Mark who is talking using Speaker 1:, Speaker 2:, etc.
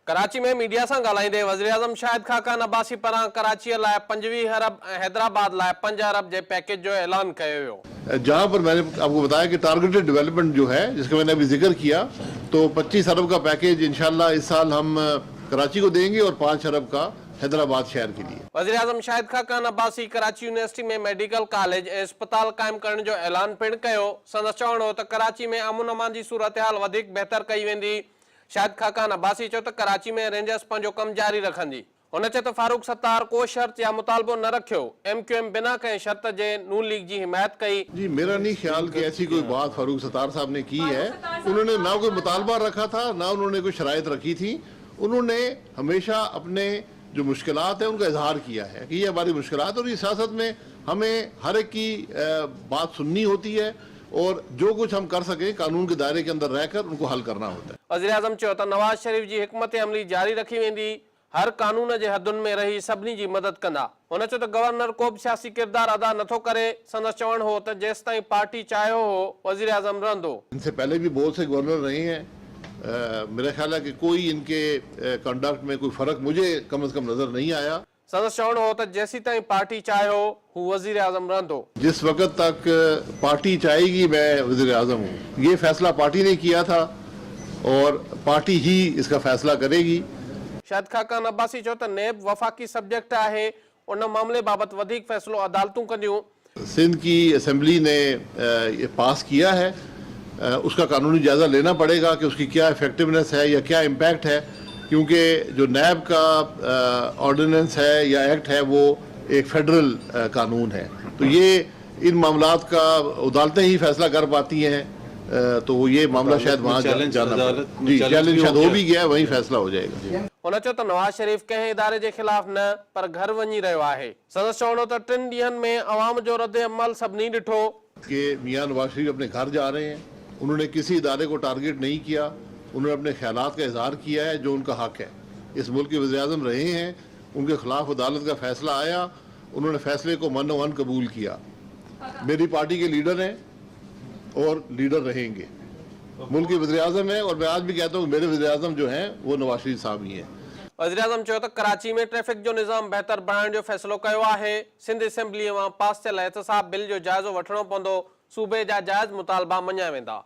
Speaker 1: कराची में मीडिया से ॻाल्हाईंदे वज़ीर आज़म शाहिद खाकान अब्बासी पारां कराची लाइ 25 अरब हैदराबाद लाइ 5 अरब जे पैकेज जो ऐलान कयो वियो।
Speaker 2: जहां पर मैंने आपको बताया कि टारगेटेड डेवलपमेंट जो है जिसका मैंने अभी जिक्र किया, तो 25 अरब का पैकेज इंशाल्लाह इस साल हम कराची को देंगे और 5 अरब का हैदराबाद शहर के लिए।
Speaker 1: वज़ीर आज़म शाहिद खाकान अब्बासी कराची यूनिवर्सिटी में मेडिकल कॉलेज ऐं अस्पताल कायम करण जो ऐलान पिण कयो। संदसि चवणु हो त कराची में अमन अमान जी सूरत हाल वधीक बहितर कई वेंदी। शाहिद खाकान अब्बासी चयो त कराची में रेंजर्स पंहिंजो कम जारी रखंदी। हुन चयो त फारूक सत्तार को शर्त या मुतालबो न रखियो। MQM बिना कंहिं शर्त जे नून लीग जी हिमायत कई।
Speaker 2: जी, मेरा नहीं ख्याल कि ऐसी कोई बात फारूक सत्तार साहब ने की है। उन्होंने ना कोई मुतालबा रखा था, ना उन्होंने कोई शराइत रखी थी। उन्होंने हमेशा अपने जो मुश्किलात है उनका इजहार किया है कि ये हमारी मुश्किलात, और इस सियासत में हमें हर एक की बात सुननी होती है और जो कुछ हम कर सके कानून के दायरे के अंदर रहकर उनको हल करना होता है।
Speaker 1: वज़ीर आज़म चयो त नवाज शरीफ जी हिकमत अमली जारी रखी वेंदी। हर कानून जे हदुनि में रही सभिनी जी मदद कंदा। हुन चयो त गवर्नर को बि सियासी किरदार अदा नथो करे। संदसि चवणु हो त जेसि ताईं पार्टी चाहियो हो वज़ीर आज़म रहंदो।
Speaker 2: इनसे पहले भी बहुत से गवर्नर रहे हैं। मेरा ख्याल है कि कोई इनके कंडक्ट में कोई फर्क मुझे कम से कम नजर नहीं आया।
Speaker 1: संदसि चवणु हो त जेसी ताईं पार्टी चाहियो हू वज़ीर आज़म रहंदो।
Speaker 2: जिस वक्त तक पार्टी चाहेगी मैं वज़ीर आज़म हूँ। ये फैसला पार्टी ने किया था और पार्टी ही इसका फैसला करेगी।
Speaker 1: शाहिद खाकान अब्बासी चयो त नेब वफ़ाकी सब्जेक्ट आहे, उन मामले बाबत वधीक फैसलो अदालतूं कंदियूं।
Speaker 2: सिंध की असेंबली ने ये पास किया है, उसका कानूनी जायजा लेना पड़ेगा कि उसकी क्या इफेक्टिवनेस है या क्या इम्पैक्ट है, क्योंकि जो नैब का ऑर्डिनेंस है या एक्ट है वो एक फेडरल कानून है। तो ये इन मामलात का अदालतें ही फैसला कर पाती हैं। तो ये मामला शायद वहाँ जाना जी चैलेंज शायद हो भी गया है, वहीं फैसला हो जाएगा।
Speaker 1: हुन चयो त नवाज शरीफ कंहिं इदारे जे खिलाफ न पर घर वञी रहियो आहे। संदसि चवणो त 3 ॾींहनि में अवाम जो रद्द अमल सभिनी ॾिठो
Speaker 2: कि मियां नवाज शरीफ अपने घर जा रहे हैं। उन्होंने किसी इदारे को टारगेट नहीं किया। उन्होंने अपने ख्यालात का इजहार किया है जो उनका हक है। इस मुल्क के वज़ीर आज़म रहे हैं, उनके खिलाफ अदालत का फैसला आया, उन्होंने फैसले को मन कबूल किया। मेरी पार्टी के लीडर हैं और लीडर रहेंगे। मुल्क के वज़ीर आज़म है और मैं आज भी कहता हूँ मेरे वज़ीर आज़म जो हैं वो नवाज शरीफ साहब ही हैं।
Speaker 1: वज़ीर आज़म चयो त कराची में ट्रैफिक जो निज़ाम बहितर बणाइण जो फ़ैसिलो कयो आहे। सिंध असेंबली मां पास थियल एहतसाब बिल जो जाइज़ो वठणो पवंदो। सूबे जा जाइज़ मुतालबा मञिया वेंदा।